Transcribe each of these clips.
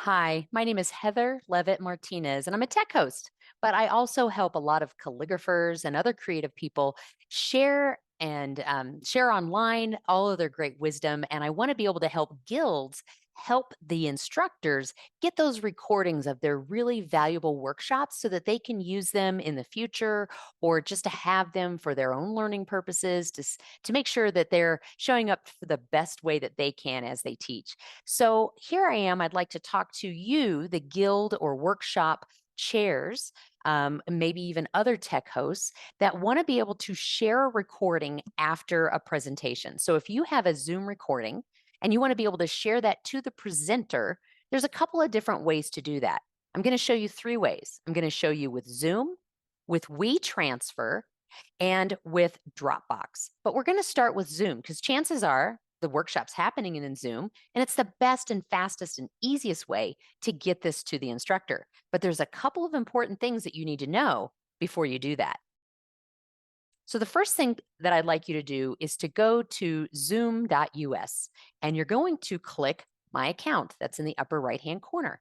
Hi, my name is Heather Leavitt Martinez, and I'm a tech host, but I also help a lot of calligraphers and other creative people share and share online all of their great wisdom. And I want to be able to help guilds help the instructors get those recordings of their really valuable workshops so that they can use them in the future or just to have them for their own learning purposes to make sure that they're showing up for the best way that they can as they teach. So here I am. I'd like to talk to you, the guild or workshop chairs, maybe even other tech hosts that want to be able to share a recording after a presentation. So if you have a Zoom recording and you want to be able to share that to the presenter, there's a couple of different ways to do that. I'm going to show you three ways. I'm going to show you with Zoom, with WeTransfer, and with Dropbox. But we're going to start with Zoom because chances are the workshop's happening in Zoom, and it's the best and fastest and easiest way to get this to the instructor. But there's a couple of important things that you need to know before you do that. So the first thing that I'd like you to do is to go to zoom.us, and you're going to click My Account. That's in the upper right-hand corner.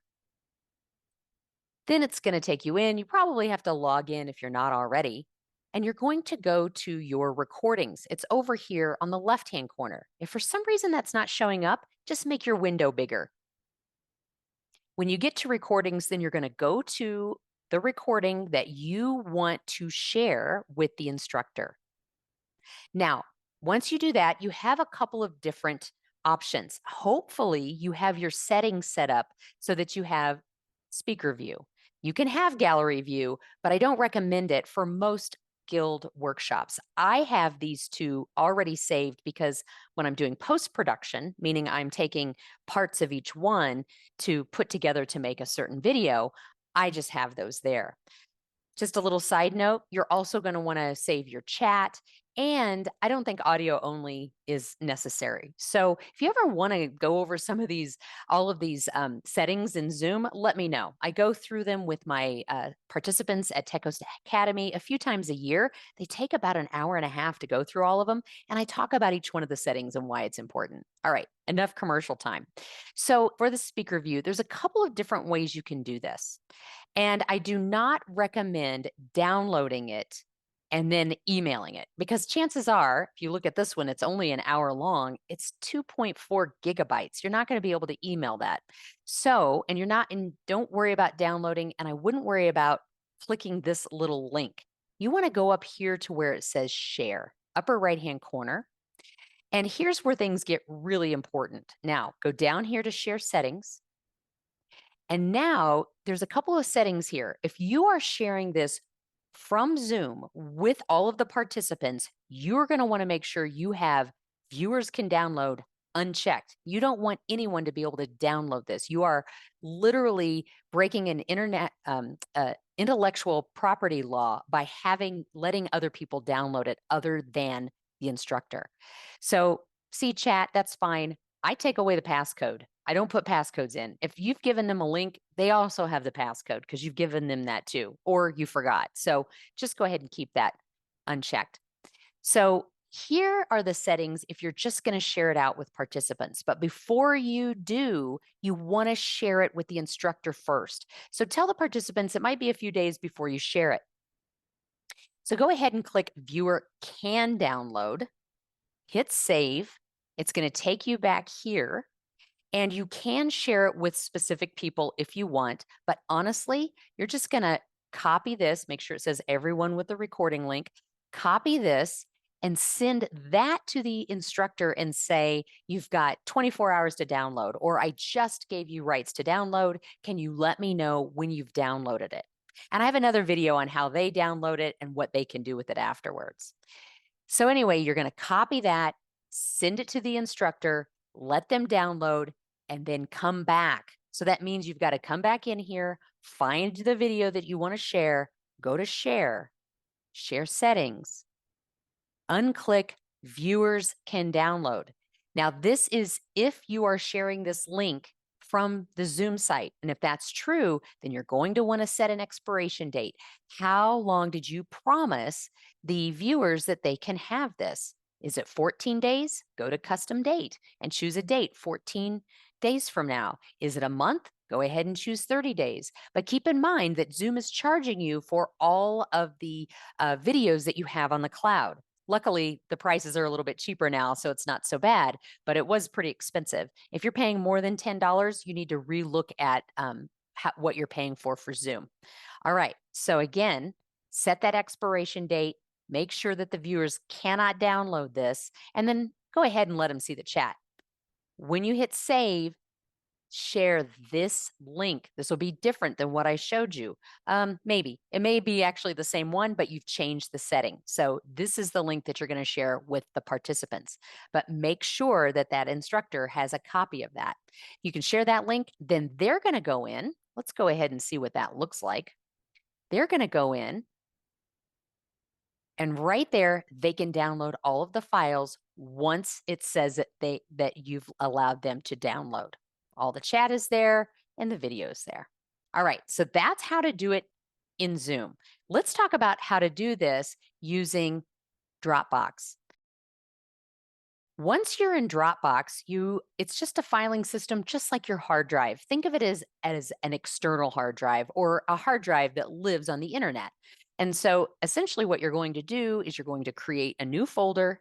Then it's going to take you in. You probably have to log in if you're not already. And you're going to go to your recordings. It's over here on the left-hand corner. If for some reason that's not showing up, just make your window bigger. When you get to recordings, then you're going to go to the recording that you want to share with the instructor. Now, once you do that, you have a couple of different options. Hopefully, you have your settings set up so that you have speaker view. You can have gallery view, but I don't recommend it for most guild workshops. I have these two already saved because when I'm doing post-production, meaning I'm taking parts of each one to put together to make a certain video, I just have those there. Just a little side note, you're also going to want to save your chat. And I don't think audio only is necessary. So if you ever want to go over some of these, all of these settings in Zoom, let me know. I go through them with my participants at Tech Host Academy a few times a year. They take about an hour and a half to go through all of them. And I talk about each one of the settings and why it's important. All right, enough commercial time. So for the speaker view, there's a couple of different ways you can do this. And I do not recommend downloading it and then emailing it because chances are, if you look at this one, it's only an hour long. It's 2.4 gigabytes. You're not going to be able to email that. So, and you're not, and don't worry about downloading. And I wouldn't worry about clicking this little link. You want to go up here to where it says share, upper right-hand corner. And here's where things get really important. Now, go down here to share settings. And now there's a couple of settings here. If you are sharing this from Zoom with all of the participants, you're going to want to make sure you have viewers can download unchecked. You don't want anyone to be able to download this. You are literally breaking an intellectual property law by letting other people download it other than the instructor. So see chat, that's fine. I take away the passcode. I don't put passcodes in. If you've given them a link, they also have the passcode because you've given them that too, or you forgot. So just go ahead and keep that unchecked. So here are the settings if you're just going to share it out with participants. But before you do, you want to share it with the instructor first. So tell the participants it might be a few days before you share it. So go ahead and click Viewer Can Download, hit Save. It's going to take you back here. And you can share it with specific people if you want. But honestly, you're just going to copy this, make sure it says everyone with the recording link, copy this and send that to the instructor and say, you've got 24 hours to download, or I just gave you rights to download. Can you let me know when you've downloaded it? And I have another video on how they download it and what they can do with it afterwards. So anyway, you're going to copy that, send it to the instructor, let them download, and then come back. So that means you've got to come back in here, find the video that you want to share, go to share, share settings, unclick viewers can download. Now, this is if you are sharing this link from the Zoom site. And if that's true, then you're going to want to set an expiration date. How long did you promise the viewers that they can have this? Is it 14 days? Go to custom date and choose a date 14 days from now. Is it a month? Go ahead and choose 30 days. But keep in mind that Zoom is charging you for all of the videos that you have on the cloud. Luckily, the prices are a little bit cheaper now, so it's not so bad, but it was pretty expensive. If you're paying more than $10, you need to relook at what you're paying for Zoom. All right, so again, set that expiration date, make sure that the viewers cannot download this, and then go ahead and let them see the chat. When you hit save, share this link. This will be different than what I showed you. Maybe. It may be actually the same one, but you've changed the setting. So this is the link that you're going to share with the participants. But make sure that that instructor has a copy of that. You can share that link, then they're going to go in. Let's go ahead and see what that looks like. They're going to go in, and right there, they can download all of the files once it says that you've allowed them to download. All the chat is there and the video is there. All right, so that's how to do it in Zoom. Let's talk about how to do this using Dropbox. Once you're in Dropbox, it's just a filing system just like your hard drive. Think of it as an external hard drive or a hard drive that lives on the internet. And so essentially what you're going to do is you're going to create a new folder.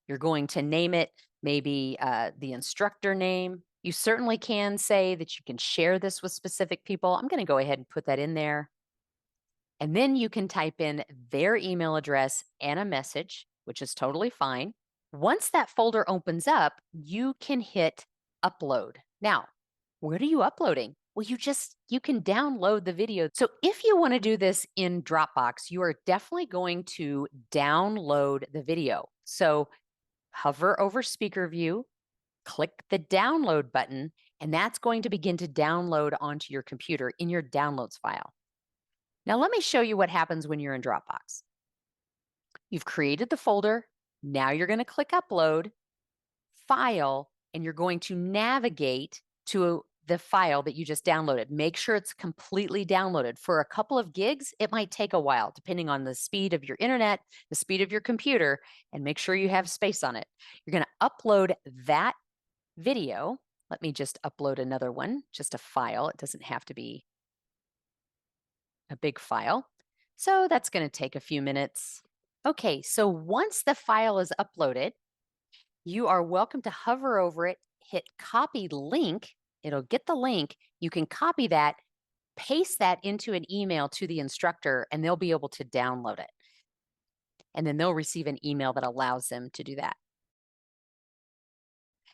You're going to name it maybe the instructor name. You certainly can say that you can share this with specific people. I'm going to go ahead and put that in there. And then you can type in their email address and a message, which is totally fine. Once that folder opens up, you can hit upload. Now, what are you uploading? Well, you can download the video. So if you want to do this in Dropbox, you are definitely going to download the video. So hover over speaker view, click the download button, and that's going to begin to download onto your computer in your downloads file. Now, let me show you what happens when you're in Dropbox. You've created the folder. Now you're going to click upload, file, and you're going to navigate to the file that you just downloaded. Make sure it's completely downloaded. For a couple of gigs, it might take a while, depending on the speed of your internet, the speed of your computer, and make sure you have space on it. You're going to upload that video. Let me just upload another one, just a file. It doesn't have to be a big file. So that's going to take a few minutes. Okay, so once the file is uploaded, you are welcome to hover over it, hit copy link. It'll get the link. You can copy that, paste that into an email to the instructor, and they'll be able to download it. And then they'll receive an email that allows them to do that.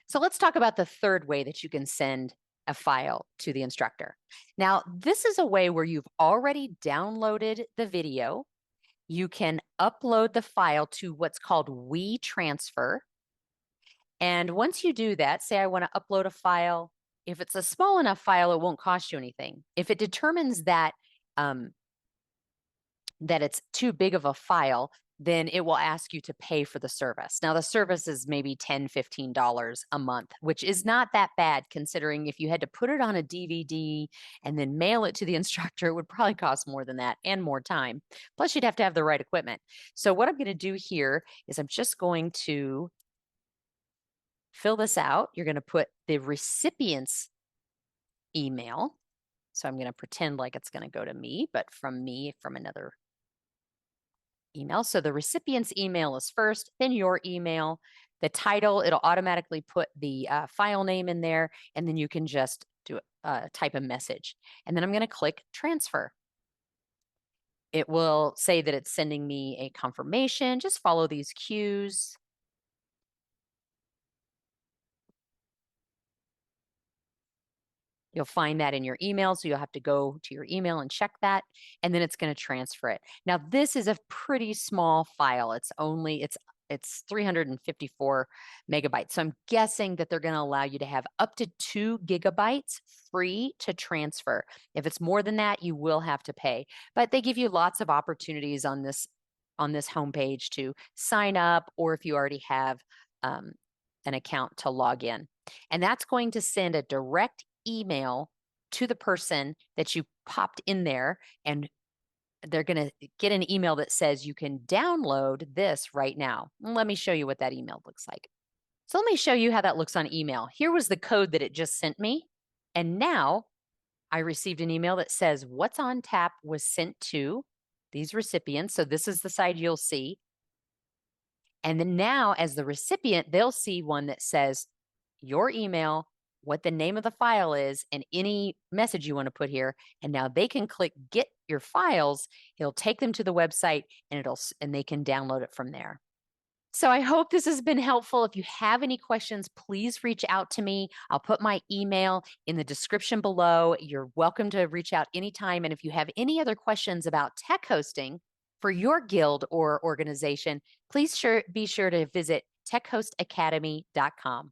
So let's talk about the third way that you can send a file to the instructor. Now, this is a way where you've already downloaded the video. You can upload the file to what's called WeTransfer. And once you do that, say I want to upload a file. If it's a small enough file, it won't cost you anything. If it determines that that it's too big of a file, then it will ask you to pay for the service. Now, the service is maybe $10, $15 a month, which is not that bad considering if you had to put it on a DVD and then mail it to the instructor, it would probably cost more than that and more time. Plus, you'd have to have the right equipment. So what I'm going to do here is I'm just going to fill this out. You're going to put the recipient's email. So I'm going to pretend like it's going to go to me, but from another email. So the recipient's email is first, then your email. The title, it'll automatically put the file name in there, and then you can just type a message. And then I'm going to click transfer. It will say that it's sending me a confirmation. Just follow these cues. You'll find that in your email, so you'll have to go to your email and check that, and then it's going to transfer it. Now, this is a pretty small file. It's 354 megabytes. So I'm guessing that they're going to allow you to have up to 2 gigabytes free to transfer. If it's more than that, you will have to pay. But they give you lots of opportunities on this homepage to sign up, or if you already have an account, to log in. And that's going to send a direct email to the person that you popped in there, and they're going to get an email that says you can download this right now. Let me show you what that email looks like. So let me show you how that looks on email. Here was the code that it just sent me. And now I received an email that says what's on tap was sent to these recipients. So this is the side you'll see. And then now, as the recipient, they'll see one that says your email, what the name of the file is, and any message you want to put here. And now they can click get your files. It'll take them to the website and they can download it from there. So I hope this has been helpful. If you have any questions, please reach out to me. I'll put my email in the description below. You're welcome to reach out anytime. And if you have any other questions about tech hosting for your guild or organization, please be sure to visit techhostacademy.com.